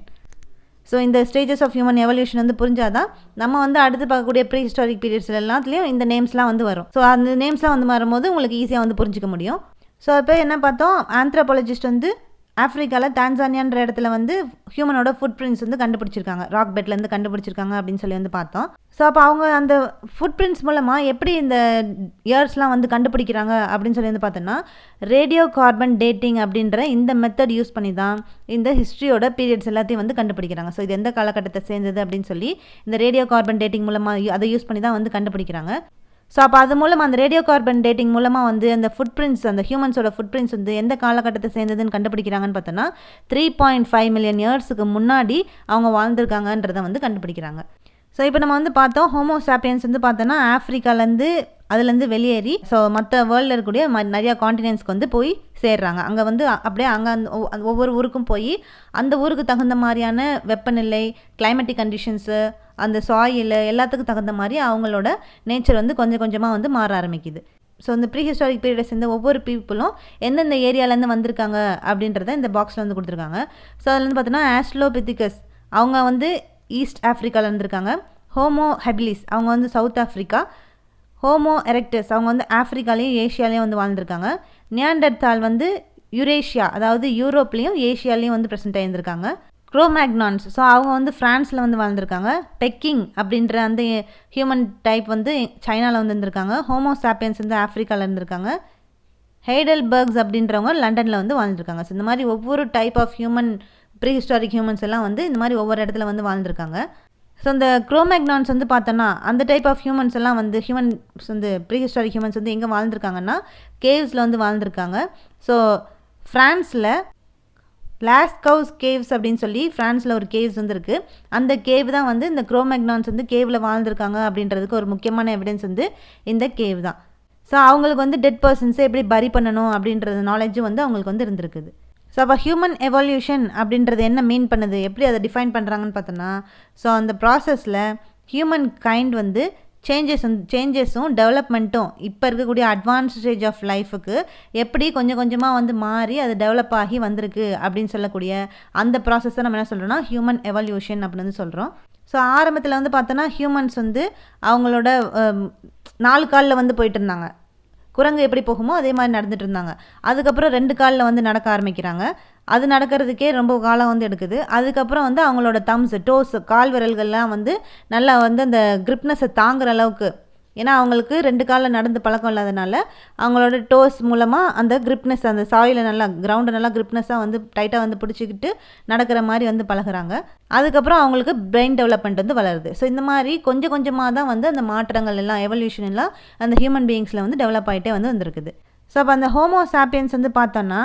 So இந்த ஸ்டேஜஸ் ஆஃப் ஹியூமன் எவல்யூஷன் வந்து புரிஞ்சாதான் நம்ம வந்து அடுத்து பார்க்கக்கூடிய ப்ரீ ஹிஸ்டாரிக் பீரியட்ஸ் எல்லாத்துலேயும் இந்த நேம்ஸ்லாம் வந்து வரும். ஸோ அந்த நேம்ஸ்லாம் வந்து வரும்போது உங்களுக்கு ஈஸியாக வந்து புரிஞ்சிக்க முடியும். ஸோ இப்போ என்ன பார்த்தோம், ஆந்த்ரோபாலஜிஸ்ட் வந்து ஆஃப்ரிக்காவில் தான்சானியான்ற இடத்துல வந்து ஹியூமனோட ஃபுட் பிரிண்ட்ஸ் வந்து கண்டுபிடிச்சிருக்காங்க, ராக் பெட்லேருந்து கண்டுபிடிச்சிருக்காங்க அப்படின்னு சொல்லி வந்து பார்த்தோம். ஸோ அப்போ அவங்க அந்த ஃபுட் பிரிண்ட்ஸ் மூலமாக எப்படி இந்த இயர்ஸ்லாம் வந்து கண்டுபிடிக்கிறாங்க அப்படின்னு சொல்லி வந்து பார்த்தோன்னா ரேடியோ கார்பன் டேட்டிங் அப்படின்ற இந்த மெத்தட் யூஸ் பண்ணி தான் இந்த ஹிஸ்ட்ரியோட பீரியட்ஸ் எல்லாத்தையும் வந்து கண்டுபிடிக்கிறாங்க. ஸோ இது எந்த காலகட்டத்தை சேர்ந்தது அப்படின்னு சொல்லி இந்த ரேடியோ கார்பன் டேட்டிங் மூலமாக அதை யூஸ் பண்ணி தான் வந்து கண்டுபிடிக்கிறாங்க. ஸோ அப்போ அது மூலமாக அந்த ரேடியோ கார்பன் டேட்டிங் மூலமாக வந்து அந்த ஃபுட் பிரிண்ட்ஸ், அந்த ஹியூமன்ஸோட ஃபுட் பிரிண்ட்ஸ் வந்து எந்த காலகட்டத்தை சேர்ந்ததுன்னு கண்டுபிடிக்கிறாங்கன்னு பார்த்தோன்னா 3.5 million yearsக்கு முன்னாடி அவங்க வாழ்ந்துருக்காங்கன்றதை வந்து கண்டுபிடிக்கிறாங்க. ஸோ இப்போ நம்ம வந்து பார்த்தோம் ஹோமோசாப்பியன்ஸ் வந்து பார்த்தோன்னா ஆஃப்ரிக்காலேருந்து அதுலேருந்து வெளியேறி ஸோ மற்ற வேர்ல்டில் இருக்கக்கூடிய நிறையா காண்டினென்ட்ஸ்க்கு வந்து போய் சேர்றாங்க. அங்கே வந்து அப்படியே அங்கே அந்த ஒவ்வொரு ஊருக்கும் போய் அந்த ஊருக்கு தகுந்த மாதிரியான வெப்பநிலை, கிளைமேட்டிக் கண்டிஷன்ஸு, அந்த சாயில் எல்லாத்துக்கும் தகுந்த மாதிரி அவங்களோட நேச்சர் வந்து கொஞ்சம் கொஞ்சமாக வந்து மாற ஆரம்பிக்குது. ஸோ இந்த ப்ரீ ஹிஸ்டாரிக் பீரியடை சேர்ந்த ஒவ்வொரு பீப்புளும் எந்தெந்த ஏரியாவிலேருந்து வந்திருக்காங்க அப்படின்றத இந்த பாக்ஸில் வந்து கொடுத்துருக்காங்க. ஸோ அதில் வந்து பார்த்தோன்னா ஆஸ்ட்ரோபித்திகஸ் அவங்க வந்து ஈஸ்ட் ஆஃப்ரிக்காவில் இருந்திருக்காங்க. ஹோமோ ஹெபிலிஸ் அவங்க வந்து சவுத் ஆஃப்ரிக்கா. ஹோமோ எரெக்டஸ் அவங்க வந்து ஆஃப்ரிக்காலேயும் ஏஷியாலேயும் வந்து வாழ்ந்துருக்காங்க. நியாண்டர்தால் வந்து யுரேஷியா அதாவது யூரோப்லேயும் ஏஷியாலேயும் வந்து ப்ரெசென்ட் ஆகியிருந்திருக்காங்க. குரோமேக்னான்ஸ் ஸோ அவங்க வந்து ஃப்ரான்ஸில் வந்து வாழ்ந்துருக்காங்க. பெக்கிங் அப்படின்ற அந்த ஹியூமன் டைப் வந்து சைனாவில் வந்து இருந்திருக்காங்க. ஹோமோசாப்பியன்ஸ் வந்து ஆஃப்ரிக்காவில் இருந்திருக்காங்க. ஹெய்டல்பர்க்ஸ் அப்படின்றவங்க லண்டனில் வந்து வாழ்ந்துருக்காங்க. ஸோ இந்த மாதிரி ஒவ்வொரு type of human prehistoric humans எல்லாம் வந்து இந்த மாதிரி ஒவ்வொரு இடத்துல வந்து வாழ்ந்துருக்காங்க. ஸோ இந்த குரோமேக்னான்ஸ் வந்து பார்த்தோன்னா அந்த டைப் ஆஃப் ஹியூமன்ஸ் எல்லாம் வந்து ஹியூமன்ஸ் வந்து ப்ரீ ஹிஸ்டாரிக் ஹியூமன்ஸ் வந்து எங்கே வாழ்ந்துருக்காங்கன்னா கேவ்ஸில் வந்து வாழ்ந்துருக்காங்க. ஸோ ஃப்ரான்ஸில் லாஸ்கவுஸ் கேவ்ஸ் அப்படின்னு சொல்லி ஃப்ரான்ஸில் ஒரு கேவ்ஸ் வந்து இருக்குது. அந்த கேவ் தான் வந்து இந்த குரோமேக்னான்ஸ் வந்து கேவில் வாழ்ந்துருக்காங்க அப்படின்றதுக்கு ஒரு முக்கியமான எவிடன்ஸ் வந்து இந்த கேவ் தான். ஸோ அவங்களுக்கு வந்து டெட் பர்சன்ஸை எப்படி பரி பண்ணணும் அப்படின்றது நாலேஜும் வந்து அவங்களுக்கு வந்து இருந்திருக்குது. ஸோ அப்போ ஹியூமன் எவல்யூஷன் அப்படின்றது என்ன மீன் பண்ணுது, எப்படி அதை டிஃபைன் பண்ணுறாங்கன்னு பார்த்தோன்னா ஸோ அந்த ப்ராசஸில் ஹியூமன் கைண்ட் வந்து சேஞ்சஸும் டெவலப்மெண்ட்டும் இப்போ இருக்கக்கூடிய அட்வான்ஸ் ஸ்டேஜ் ஆஃப் லைஃபுக்கு எப்படி கொஞ்சம் கொஞ்சமாக வந்து மாறி அது டெவலப் ஆகி வந்திருக்கு அப்படின்னு சொல்லக்கூடிய அந்த ப்ராசஸை நம்ம என்ன சொல்கிறோன்னா ஹியூமன் எவல்யூஷன் அப்படின்னு சொல்கிறோம். ஸோ ஆரம்பத்தில் வந்து பார்த்தோன்னா ஹியூமன்ஸ் வந்து அவங்களோட 4 காலில் வந்து போயிட்டு இருந்தாங்க. குரங்கு எப்படி போகுமோ அதே மாதிரி நடந்துட்டு இருந்தாங்க. அதுக்கப்புறம் 2 காலில் வந்து நடக்க ஆரம்பிக்கிறாங்க. அது நடக்கிறதுக்கே ரொம்ப காலம் வந்து எடுக்குது. அதுக்கப்புறம் வந்து அவங்களோட டோஸ் கால் விரல்கள்லாம் வந்து நல்லா வந்து அந்த கிரிப்னஸை தாங்குற அளவுக்கு, ஏன்னா அவங்களுக்கு 2 காலில் நடந்து பழக்கம் இல்லாதனால அவங்களோட டோஸ் மூலமாக அந்த கிரிப்னஸ் அந்த சாயிலை நல்லா கிரவுண்டை நல்லா கிரிப்னஸாக வந்து டைட்டாக வந்து பிடிச்சிக்கிட்டு நடக்கிற மாதிரி வந்து பழகுறாங்க. அதுக்கப்புறம் அவங்களுக்கு பிரெயின் டெவலப்மெண்ட் வந்து வளருது. ஸோ இந்த மாதிரி கொஞ்சம் கொஞ்சமாக தான் வந்து அந்த மாற்றங்கள் எல்லாம் எவல்யூஷன் எல்லாம் அந்த ஹியூமன் பீயிங்ஸில் வந்து டெவலப் ஆகிட்டே வந்து வந்திருக்குது. ஸோ அப்போ அந்த ஹோமோசாப்பியன்ஸ் வந்து பார்த்தோன்னா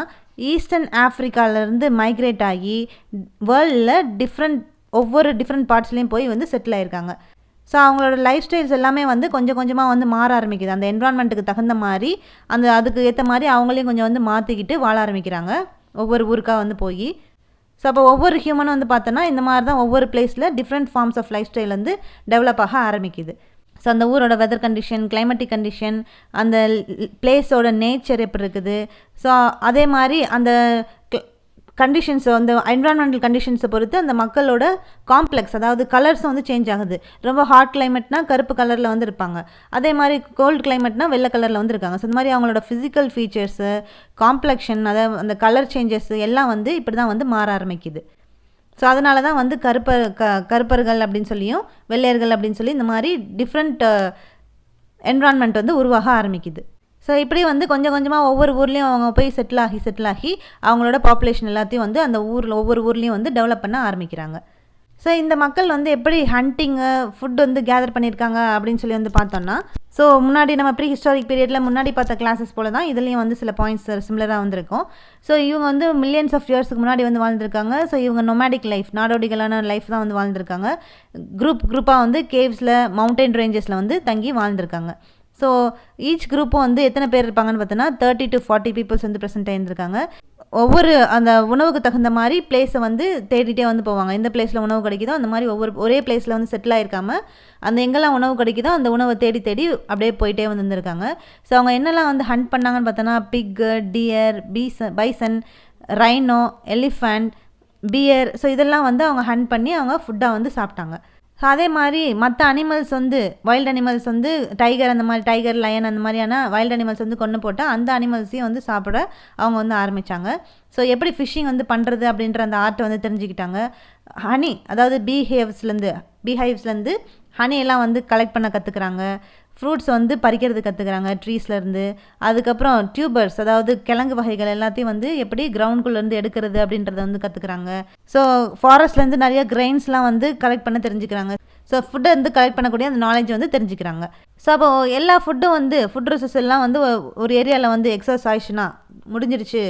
ஈஸ்டர்ன் ஆஃப்ரிக்காவிலேருந்து மைக்ரேட் ஆகி வேர்ல்டில் டிஃப்ரெண்ட் ஒவ்வொரு டிஃப்ரெண்ட் பார்ட்ஸ்லேயும் போய் வந்து செட்டில் ஆயிருக்காங்க. ஸோ அவங்களோட லைஃப் ஸ்டைல்ஸ் எல்லாமே வந்து கொஞ்சம் கொஞ்சமாக வந்து மாற ஆரம்பிக்குது. அந்த என்விரான்மெண்ட்டுக்கு தகுந்த மாதிரி அதுக்கு ஏற்ற மாதிரி அவங்களையும் கொஞ்சம் வந்து மாற்றிக்கிட்டு வாழ ஆரம்பிக்கிறாங்க ஒவ்வொரு ஊருக்காக வந்து போய். ஸோ அப்போ ஒவ்வொரு ஹியூமனும் வந்து பார்த்தோன்னா இந்த மாதிரி தான் ஒவ்வொரு பிளேஸில் different forms of lifestyle வந்து டெவலப் ஆக ஆரம்பிக்குது. ஸோ அந்த ஊரோட வெதர் கண்டிஷன், கிளைமேட்டிக் கண்டிஷன், அந்த பிளேஸோட நேச்சர் எப்படி இருக்குது, ஸோ அதே மாதிரி அந்த கண்டிஷன்ஸ், அந்த என்விரான்மெண்டல் கண்டிஷன்ஸை பொறுத்து அந்த மக்களோட காம்ப்ளெக்ஸ், அதாவது கலர்ஸும் வந்து சேஞ்ச் ஆகுது. ரொம்ப ஹாட் கிளைமேட்னா கருப்பு கலரில் வந்து இருப்பாங்க, அதே மாதிரி கோல்டு கிளைமேட்னா வெள்ளை கலரில் வந்து இருக்காங்க. ஸோ இந்த மாதிரி அவங்களோட ஃபிசிக்கல் ஃபீச்சர்ஸு, காம்ப்ளெக்ஷன், அதாவது அந்த கலர் சேஞ்சஸ் எல்லாம் வந்து இப்படி தான் வந்து மாற ஆரம்பிக்குது. ஸோ அதனால தான் வந்து கருப்பர்கள் அப்படின்னு சொல்லியும் வெள்ளையர்கள் அப்படின்னு சொல்லி இந்த மாதிரி டிஃப்ரெண்ட் என்விரான்மெண்ட் வந்து உருவாக ஆரம்பிக்குது. ஸோ இப்படி வந்து கொஞ்சம் கொஞ்சமாக ஒவ்வொரு ஊர்லேயும் அவங்க போய் செட்டில் ஆகி அவங்களோட பாப்புலேஷன் எல்லாத்தையும் வந்து அந்த ஒவ்வொரு ஊர்லேயும் வந்து டெவலப் பண்ண ஆரம்பிக்கிறாங்க. ஸோ இந்த மக்கள் வந்து எப்படி ஹண்டிங்கு, ஃபுட் வந்து கேதர் பண்ணியிருக்காங்க அப்படின்னு சொல்லி வந்து பார்த்தோம்னா, ஸோ முன்னாடி நம்ம ப்ரீ ஹிஸ்டாரிக் பீரியடில் முன்னாடி பார்த்த கிளாஸஸ் போல தான் இதுலேயும் வந்து சில பாயிண்ட்ஸ் சிமிலராக வந்திருக்கும். ஸோ இவங்க வந்து மில்லியன்ஸ் ஆஃப் இயர்ஸுக்கு முன்னாடி வந்து வாழ்ந்துருக்காங்க. ஸோ இவங்க நொமேடிக் லைஃப், நாடோடிகளான லைஃப் தான் வந்து வாழ்ந்துருக்காங்க. குரூப்பாக வந்து கேவ்ஸில், மவுண்டைன் ரேஞ்சஸில் வந்து தங்கி வாழ்ந்துருக்காங்க. ஸோ ஈச் குரூப்பும் வந்து எத்தனை பேர் இருப்பாங்கன்னு பார்த்தோன்னா 30 to 40 பீப்புள்ஸ் வந்து ப்ரெசென்ட் ஆகியிருந்திருக்காங்க. ஒவ்வொரு அந்த உணவுக்கு தகுந்த மாதிரி பிளேஸை வந்து தேடிட்டே வந்து போவாங்க. எந்த பிளேஸில் உணவு கிடைக்குதோ அந்த மாதிரி ஒரே பிளேஸில் வந்து செட்டில் ஆகிருக்காமல் அந்த எங்கெல்லாம் உணவு கிடைக்குதோ அந்த உணவை தேடி அப்படியே போயிட்டே வந்து இருந்திருக்காங்க. ஸோ அவங்க என்னெல்லாம் வந்து ஹண்ட் பண்ணாங்கன்னு பார்த்தோன்னா pig, deer, bison, rhino, elephant, bear, so இதெல்லாம் வந்து அவங்க ஹண்ட் பண்ணி அவங்க ஃபுட்டாக வந்து சாப்பிட்டாங்க. ஸோ அதே மாதிரி மற்ற அனிமல்ஸ் வந்து வைல்டு அனிமல்ஸ் வந்து டைகர், லயன் அந்த மாதிரியான வைல்டு அனிமல்ஸ் வந்து கொண்டு போட்டால் அந்த அனிமல்ஸையும் வந்து சாப்பிட அவங்க வந்து ஆரம்பித்தாங்க. ஸோ எப்படி ஃபிஷ்ஷிங் வந்து பண்ணுறது அப்படின்ற அந்த ஆர்ட்டை வந்து தெரிஞ்சுக்கிட்டாங்க. ஹனி, அதாவது பீஹைவ்ஸ்லேருந்து ஹனி எல்லாம் வந்து கலெக்ட் பண்ண கற்றுக்குறாங்க. ஃப்ரூட்ஸ் வந்து பறிக்கிறது கற்றுக்குறாங்க ட்ரீஸ்லேருந்து. அதுக்கப்புறம் டியூபர்ஸ், அதாவது கிழங்கு வகைகள் எல்லாத்தையும் வந்து எப்படி கிரவுண்ட்குள்ளேருந்து எடுக்கிறது அப்படின்றத வந்து கற்றுக்குறாங்க. ஸோ ஃபாரஸ்ட்லேருந்து நிறைய கிரெயின்ஸ்லாம் வந்து கலெக்ட் பண்ண தெரிஞ்சுக்கிறாங்க. ஸோ ஃபுட்டை வந்து கலெக்ட் பண்ணக்கூடிய அந்த நாலேஜ் வந்து தெரிஞ்சுக்கிறாங்க. ஸோ அப்போ எல்லா ஃபுட்டும் வந்து ஃபுட் ரிசோர்ஸ் எல்லாம் வந்து ஒரு ஏரியாவில் வந்து எக்ஸஸ் ஆயிடுச்சுன்னா முடிஞ்சிருச்சு,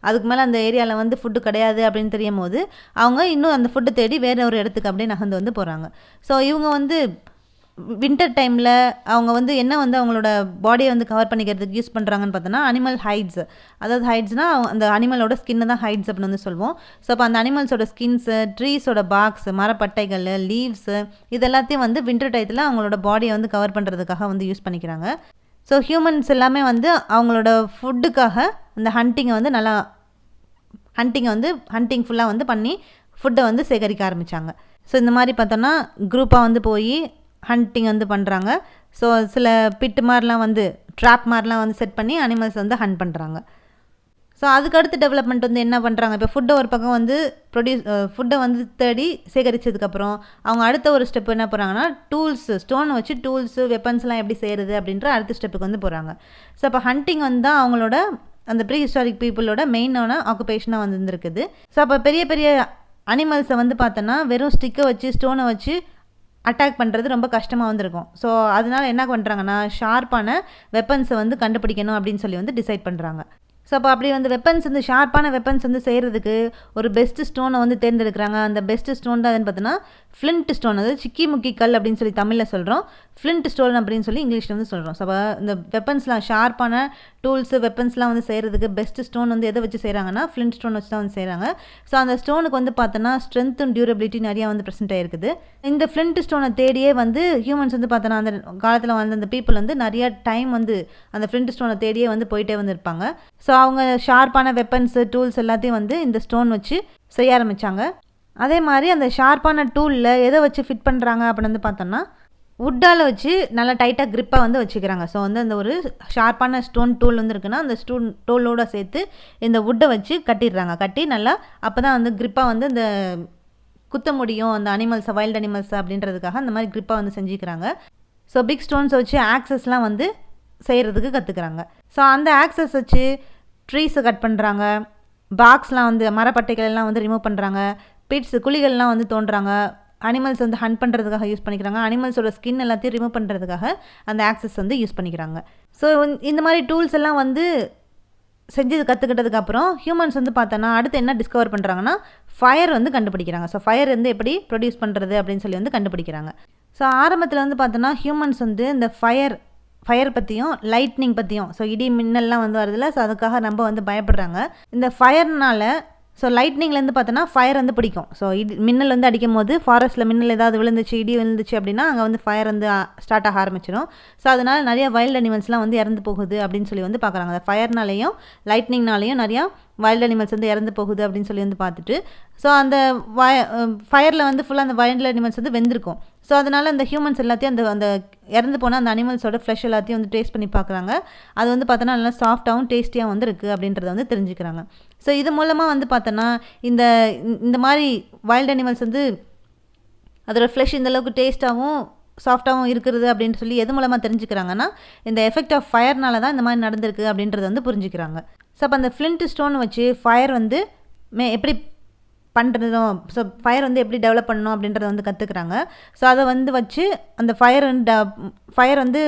அதுக்கு மேலே அந்த ஏரியாவில் வந்து ஃபுட்டு கிடையாது அப்படின்னு தெரியும் போது அவங்க இன்னும் அந்த ஃபுட்டை தேடி வேறு ஒரு இடத்துக்கு அப்படியே நகர்ந்து வந்து போகிறாங்க. ஸோ இவங்க வந்து வின்டர் டைமில் அவங்க வந்து என்ன வந்து அவங்களோட பாடியை வந்து கவர் பண்ணிக்கிறதுக்கு யூஸ் பண்ணுறாங்கன்னு பார்த்தோன்னா அனிமல் ஹைட்ஸ், அதாவது ஹைட்ஸ்னால் அந்த அனிமலோட ஸ்கின்னை தான் ஹைட்ஸ் அப்படின்னு வந்து சொல்லுவோம். ஸோ அப்போ அந்த அனிமல்ஸோட ஸ்கின்ஸு, ட்ரீஸோட பாக்ஸ், மரப்பட்டைகள், லீவ்ஸு, இது எல்லாத்தையும் வந்து வின்டர் டயத்தில் அவங்களோட பாடியை வந்து கவர் பண்ணுறதுக்காக வந்து யூஸ் பண்ணிக்கிறாங்க. ஸோ ஹியூமன்ஸ் எல்லாமே வந்து அவங்களோட ஃபுட்டுக்காக அந்த ஹண்டிங்கை வந்து ஹண்டிங் ஃபுல்லாக வந்து பண்ணி ஃபுட்டை வந்து சேகரிக்க ஆரம்பித்தாங்க. ஸோ இந்த மாதிரி பார்த்தோன்னா குரூப்பாக வந்து போய் ஹண்டிங் வந்து பண்ணுறாங்க. ஸோ சில பிட்டு மாதிரிலாம் வந்து ட்ராப் மாதிரிலாம் வந்து செட் பண்ணி அனிமல்ஸ் வந்து ஹண்ட் பண்ணுறாங்க. ஸோ அதுக்கடுத்து டெவலப்மெண்ட் வந்து என்ன பண்ணுறாங்க, இப்போ ஃபுட்டை ஒரு பக்கம் வந்து ஃபுட்டை வந்து தேடி சேகரித்ததுக்கப்புறம் அவங்க அடுத்த ஒரு ஸ்டெப் என்ன போகிறாங்கன்னா ஸ்டோன் வச்சு டூல்ஸு, வெப்பன்ஸ்லாம் எப்படி செய்கிறது அப்படின்ற அடுத்த ஸ்டெப்புக்கு வந்து போகிறாங்க. ஸோ அப்போ ஹண்டிங் வந்து தான் அவங்களோட அந்த ப்ரீ ஹிஸ்டாரிக் பீப்புளோட மெயினான ஆக்குபேஷனாக வந்து இருந்திருக்குது. ஸோ அப்போ பெரிய பெரிய அனிமல்ஸை வந்து பார்த்தோன்னா வெறும் ஸ்டிக்கை வச்சு, ஸ்டோனை வச்சு அட்டாக் பண்ணுறது ரொம்ப கஷ்டமாக வந்துருக்கும். ஸோ அதனால் என்ன பண்ணுறாங்கன்னா ஷார்ப்பான வெப்பன்ஸை வந்து கண்டுபிடிக்கணும் அப்படின்னு சொல்லி வந்து டிசைட் பண்ணுறாங்க. ஸோ அப்போ அப்படி வந்து ஷார்ப்பான வெப்பன்ஸ் வந்து செய்கிறதுக்கு ஒரு பெஸ்ட்டு ஸ்டோனை வந்து தேர்ந்தெடுக்கிறாங்க. அந்த பெஸ்ட்டு ஸ்டோன் தான் பார்த்தீங்கன்னா ஃப்ளிண்ட் ஸ்டோன், அதாவது சிக்கி முக்கி கல் அப்படின்னு சொல்லி தமிழில் சொல்கிறோம், ஃப்ளிண்ட் ஸ்டோன் அப்படின்னு சொல்லி இங்கிலீஷில் வந்து சொல்கிறோம். ஸோ அப்போ இந்த வெப்பன்ஸ்லாம் ஷார்ப்பான டூல்ஸு, வெப்பன்ஸ்லாம் வந்து செய்கிறதுக்கு பெஸ்ட்டு ஸ்டோன் வந்து எதை வச்சு செய்கிறாங்கன்னா ஃப்ளிண்ட் ஸ்டோன் வச்சு தான் வந்து செய்கிறாங்க. ஸோ அந்த ஸ்டோனுக்கு வந்து பார்த்தோன்னா ஸ்ட்ரென்த் அண்ட் டியூரபிலிட்டி நிறையா வந்து ப்ரெசென்ட் ஆகிருக்குது. இந்த ஃப்ளிண்ட் ஸ்டோனை தேடியே வந்து ஹியூமன்ஸ் வந்து பார்த்தோன்னா அந்த காலத்தில் வந்து அந்த பீப்புள் வந்து நிறையா டைம் வந்து அந்த ஃப்ளிண்ட் ஸ்டோனை தேடியே வந்து போயிட்டே வந்து இருப்பாங்க. ஸோ அவங்க ஷார்ப்பான வெப்பன்ஸு, டூல்ஸ் எல்லாத்தையும் வந்து இந்த ஸ்டோன் வச்சு செய்ய ஆரம்பித்தாங்க. அதே மாதிரி அந்த ஷார்ப்பான டூலில் எதை வச்சு ஃபிட் பண்ணுறாங்க அப்படின்னு வந்து பார்த்தோன்னா வுட்டால் வச்சு நல்லா டைட்டாக க்ரிப்பாக வந்து வச்சுக்கிறாங்க. ஸோ வந்து அந்த ஒரு ஷார்ப்பான ஸ்டோன் டூல் வந்து இருக்குன்னா அந்த ஸ்டோன் டூலோடு சேர்த்து இந்த வுட்டை வச்சு கட்டிடுறாங்க. கட்டி நல்லா அப்போ தான் வந்து க்ரிப்பாக வந்து இந்த குத்த முடியும் அந்த அனிமல்ஸை, வைல்டு அனிமல்ஸ் அப்படின்றதுக்காக அந்த மாதிரி க்ரிப்பாக வந்து செஞ்சுக்கிறாங்க. ஸோ பிக் ஸ்டோன்ஸை வச்சு ஆக்சஸ்லாம் வந்து செய்கிறதுக்கு கற்றுக்குறாங்க. ஸோ அந்த ஆக்சஸ் வச்சு ட்ரீஸை கட் பண்ணுறாங்க, பாக்ஸ்லாம் வந்து மரப்பட்டைகள் எல்லாம் வந்து ரிமூவ் பண்ணுறாங்க, குழிகள்லாம் வந்து தோன்றாங்க, அனிமல்ஸ் வந்து ஹண்ட் பண்ணுறதுக்காக யூஸ் பண்ணிக்கிறாங்க, அனிமல்ஸோட ஸ்கின் எல்லாத்தையும் ரிமூவ் பண்ணுறதுக்காக அந்த ஆக்சஸ் வந்து யூஸ் பண்ணிக்கிறாங்க. ஸோ இந்த மாதிரி டூல்ஸ் எல்லாம் வந்து செஞ்சு கற்றுக்கிட்டதுக்கப்புறம் ஹியூமன்ஸ் வந்து பார்த்தோன்னா அடுத்து என்ன டிஸ்கவர் பண்ணுறாங்கன்னா ஃபயர் வந்து கண்டுபிடிக்கிறாங்க. ஸோ ஃபயர் வந்து எப்படி ப்ரொடியூஸ் பண்ணுறது அப்படின்னு சொல்லி வந்து கண்டுபிடிக்கிறாங்க. ஸோ ஆரம்பத்தில் வந்து பார்த்தோன்னா ஹியூமன்ஸ் வந்து இந்த ஃபயர் பற்றியும் லைட்னிங் பற்றியும், ஸோ இடி மின்னல்லாம் வந்து வருதுல்ல, ஸோ அதுக்காக ரொம்ப வந்து பயப்படுறாங்க. இந்த ஃபயர்னால் ஸோ லைட்னிங்லேருந்து பார்த்தோன்னா ஃபயர் வந்து பிடிக்கும். ஸோ மின்னல் வந்து அடிக்கும் போது ஃபாரஸ்ட்டில் மின்னல் ஏதாவது விழுந்துச்சு, இடி விழுந்துச்சு அப்படின்னா அங்கே வந்து ஃபயர் வந்து ஸ்டார்ட் ஆக ஆரம்பிச்சிடும். ஸோ அதனால் நிறைய வைல்ட் அனிமல்ஸ்லாம் வந்து இறந்து போகுது அப்படின்னு சொல்லி வந்து பார்க்குறாங்க. அந்த ஃபயர்னாலேயும் லைட்னிங்னாலேயும் நிறையா வைல்ட் அனிமல்ஸ் வந்து இறந்து போகுது அப்படின்னு சொல்லி வந்து பார்த்துட்டு, ஸோ அந்த ஃபயரில் வந்து ஃபுல்லாக அந்த வைல்ட் அனிமல்ஸ் வந்து வெந்திருக்கும். ஸோ அதனால் அந்த ஹியூமன்ஸ் எல்லாத்தையும் அந்த இறந்து போனால் அந்த அனிமல்ஸோட ஃப்ளஷ் எல்லாத்தையும் வந்து டேஸ்ட் பண்ணி பார்க்குறாங்க. அது வந்து பார்த்தோன்னா நல்லா சாஃப்டாகவும் டேஸ்டியாக வந்து இருக்குது அப்படின்றத வந்து தெரிஞ்சுக்கிறாங்க. ஸோ இது மூலமாக வந்து பார்த்தோன்னா இந்த மாதிரி வைல்ட் அனிமல்ஸ் வந்து அதோட ஃப்ளஷ் இந்தளவுக்கு டேஸ்ட்டாகவும் சாஃப்டாகவும் இருக்கிறது அப்படின்னு சொல்லி எது மூலமாக தெரிஞ்சுக்கிறாங்கன்னா இந்த எஃபெக்ட் ஆஃப் ஃபயர்னால தான் இந்த மாதிரி நடந்திருக்கு அப்படின்றத வந்து புரிஞ்சுக்கிறாங்க. ஸோ அப்போ அந்த ஃப்ளிண்ட் ஸ்டோன் வச்சு ஃபயர் வந்து எப்படி பண்ணுறதும், ஸோ ஃபயர் வந்து எப்படி டெவலப் பண்ணணும் அப்படின்றத வந்து கற்றுக்குறாங்க. ஸோ அதை வந்து வச்சு அந்த ஃபயர் வந்து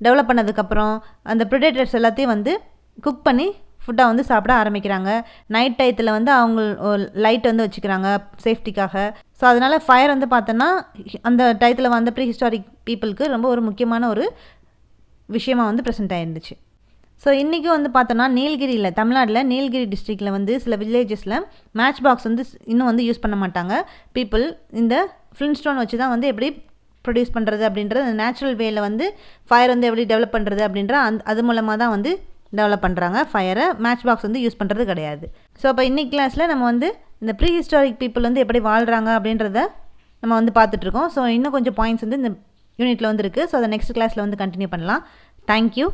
டெவலப் பண்ணதுக்கப்புறம் அந்த ப்ரிடேட்டர்ஸ் எல்லாத்தையும் வந்து குக் பண்ணி ஃபுட்டாக வந்து சாப்பிட ஆரம்பிக்கிறாங்க. நைட் டயத்தில் வந்து அவங்க லைட் வந்து வச்சுக்கிறாங்க சேஃப்டிக்காக. ஸோ அதனால் ஃபயர் வந்து பார்த்தோன்னா அந்த டயத்தில் வந்த ப்ரீ ஹிஸ்டாரிக் பீப்புளுக்கு ரொம்ப ஒரு முக்கியமான ஒரு விஷயமாக வந்து ப்ரெசென்ட் ஆகிருந்துச்சு. ஸோ இன்றைக்கும் வந்து பார்த்தோன்னா நீலகிரியில், தமிழ்நாட்டில் நீலகிரி டிஸ்ட்ரிக்டில் வந்து சில வில்லேஜஸில் மேட்ச் பாக்ஸ் வந்து இன்னும் வந்து யூஸ் பண்ண மாட்டாங்க. பீப்புள் இந்த ஃப்ளிண்ட் ஸ்டோன் வச்சு தான் வந்து எப்படி ப்ரொடியூஸ் பண்ணுறது அப்படின்றது நேச்சுரல் வேயில் வந்து ஃபயர் வந்து எப்படி டெவலப் பண்ணுறது அப்படின்ற அது மூலமாக தான் வந்து டெவலப் பண்ணுறாங்க ஃபயரை. மேட்ச் பாக்ஸ் வந்து யூஸ் பண்ணுறது கிடையாது. ஸோ அப்போ இன்னைக்கு கிளாஸில் நம்ம வந்து இந்த ப்ரீ ஹிஸ்டாரிக் பீப்புள் வந்து எப்படி வாழ்கிறாங்க அப்படின்றத நம்ம வந்து பார்த்துட்ருக்கோம். ஸோ இன்னும் கொஞ்சம் பாயிண்ட்ஸ் வந்து இந்த யூனிட்டில் வந்து இருக்குது. ஸோ அதை நெக்ஸ்ட் கிளாஸில் வந்து கண்டினியூ பண்ணலாம். தேங்க்யூ.